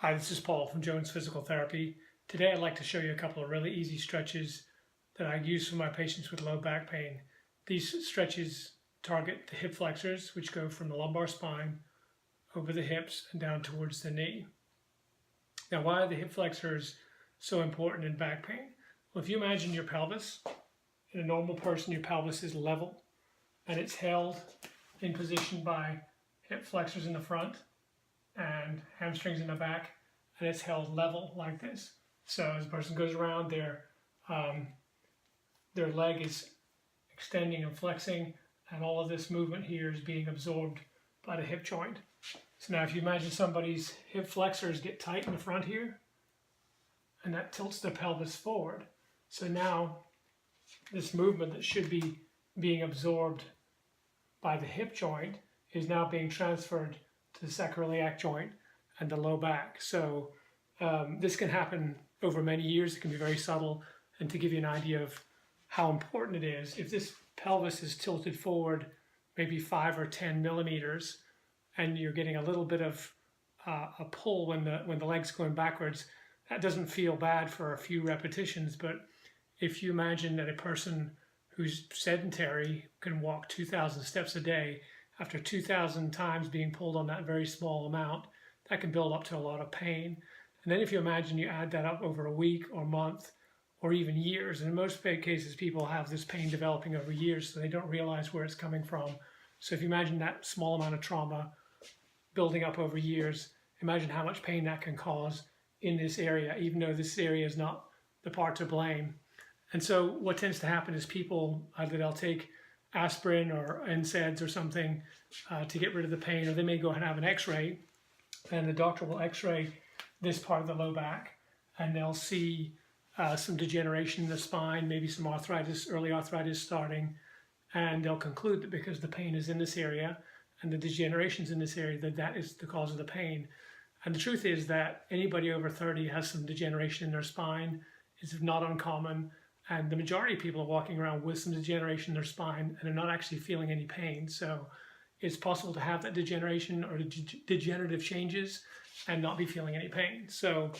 Hi, this is Paul from Jones Physical Therapy. Today I'd like to show you a couple of really easy stretches that I use for my patients with low back pain. These stretches target the hip flexors, which go from the lumbar spine over the hips and down towards the knee. Now, why are the hip flexors so important in back pain? Well, if you imagine your pelvis, in a normal person your pelvis is level and it's held in position by hip flexors in the front and hamstrings in the back, and it's held level like this. So as the person goes around, their leg is extending and flexing, and all of this movement here is being absorbed by the hip joint. So now if you imagine somebody's hip flexors get tight in the front here, and that tilts the pelvis forward. So now this movement that should be being absorbed by the hip joint is now being transferred to the sacroiliac joint and the low back. So this can happen over many years. It can be very subtle. And to give you an idea of how important it is, if this pelvis is tilted forward maybe 5 or 10 millimeters, and you're getting a little bit of a pull when the leg's going backwards, that doesn't feel bad for a few repetitions. But if you imagine that a person who's sedentary can walk 2,000 steps a day, after 2,000 times being pulled on that very small amount, that can build up to a lot of pain. And then if you imagine you add that up over a week or month or even years, and in most cases people have this pain developing over years, so they don't realize where it's coming from. So if you imagine that small amount of trauma building up over years, imagine how much pain that can cause in this area, even though this area is not the part to blame. And so what tends to happen is people either they'll take aspirin or NSAIDs or something to get rid of the pain, or they may go ahead and have an x-ray, and the doctor will x-ray this part of the low back, and they'll see some degeneration in the spine, maybe some arthritis, early arthritis starting, and they'll conclude that because the pain is in this area and the degeneration's in this area, that is the cause of the pain. And the truth is that anybody over 30 has some degeneration in their spine. It's not uncommon. And the majority of people are walking around with some degeneration in their spine and are not actually feeling any pain. So it's possible to have that degeneration or degenerative changes and not be feeling any pain. So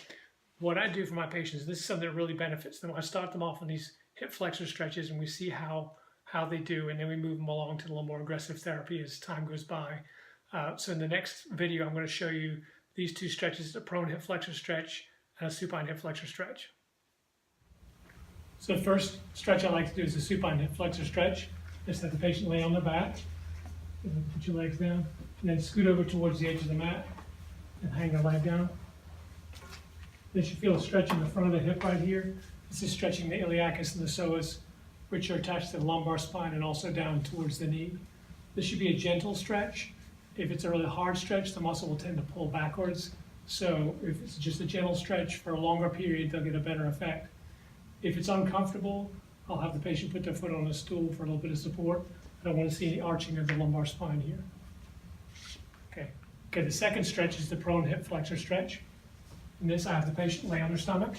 what I do for my patients, this is something that really benefits them. I start them off on these hip flexor stretches, and we see how they do, and then we move them along to a little more aggressive therapy as time goes by. So in the next video, I'm going to show you these two stretches, a prone hip flexor stretch and a supine hip flexor stretch. So the first stretch I like to do is a supine hip flexor stretch. Just have the patient lay on their back, put your legs down, and then scoot over towards the edge of the mat and hang the leg down. Then you feel a stretch in the front of the hip right here. This is stretching the iliacus and the psoas, which are attached to the lumbar spine and also down towards the knee. This should be a gentle stretch. If it's a really hard stretch, the muscle will tend to pull backwards. So if it's just a gentle stretch for a longer period, they'll get a better effect. If it's uncomfortable, I'll have the patient put their foot on a stool for a little bit of support. I don't want to see any arching of the lumbar spine here. Okay, the second stretch is the prone hip flexor stretch. In this, I have the patient lay on their stomach.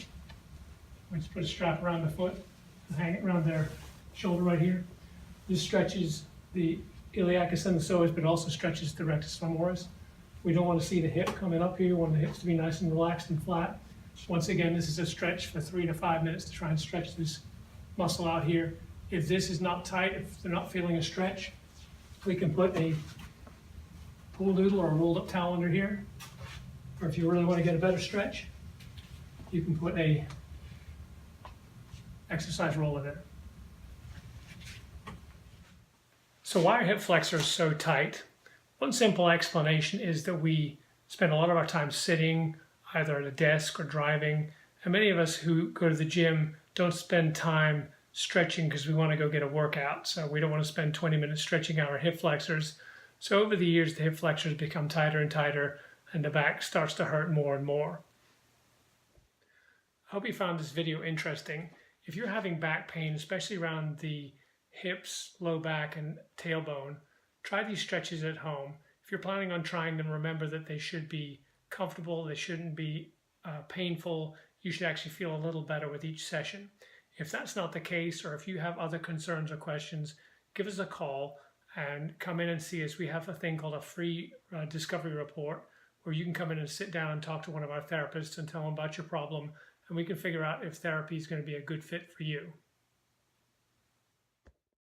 We just put a strap around the foot and hang it around their shoulder right here. This stretches the iliacus and the psoas, but also stretches the rectus femoris. We don't want to see the hip coming up here. We want the hips to be nice and relaxed and flat. Once again, this is a stretch for 3 to 5 minutes to try and stretch this muscle out here. If this is not tight, if they're not feeling a stretch, we can put a pool noodle or a rolled up towel under here. Or if you really want to get a better stretch, you can put a exercise roller there. So why are hip flexors so tight? One simple explanation is that we spend a lot of our time sitting, either at a desk or driving, and many of us who go to the gym don't spend time stretching because we want to go get a workout. So we don't want to spend 20 minutes stretching our hip flexors. So over the years, the hip flexors become tighter and tighter, and the back starts to hurt more and more. I hope you found this video interesting. If you're having back pain, especially around the hips, low back, and tailbone, try these stretches at home. If you're planning on trying them, remember that they should be comfortable, they shouldn't be painful. You should actually feel a little better with each session. If that's not the case, or if you have other concerns or questions, give us a call and come in and see us. We have a thing called a free discovery report where you can come in and sit down and talk to one of our therapists and tell them about your problem, and we can figure out if therapy is going to be a good fit for you.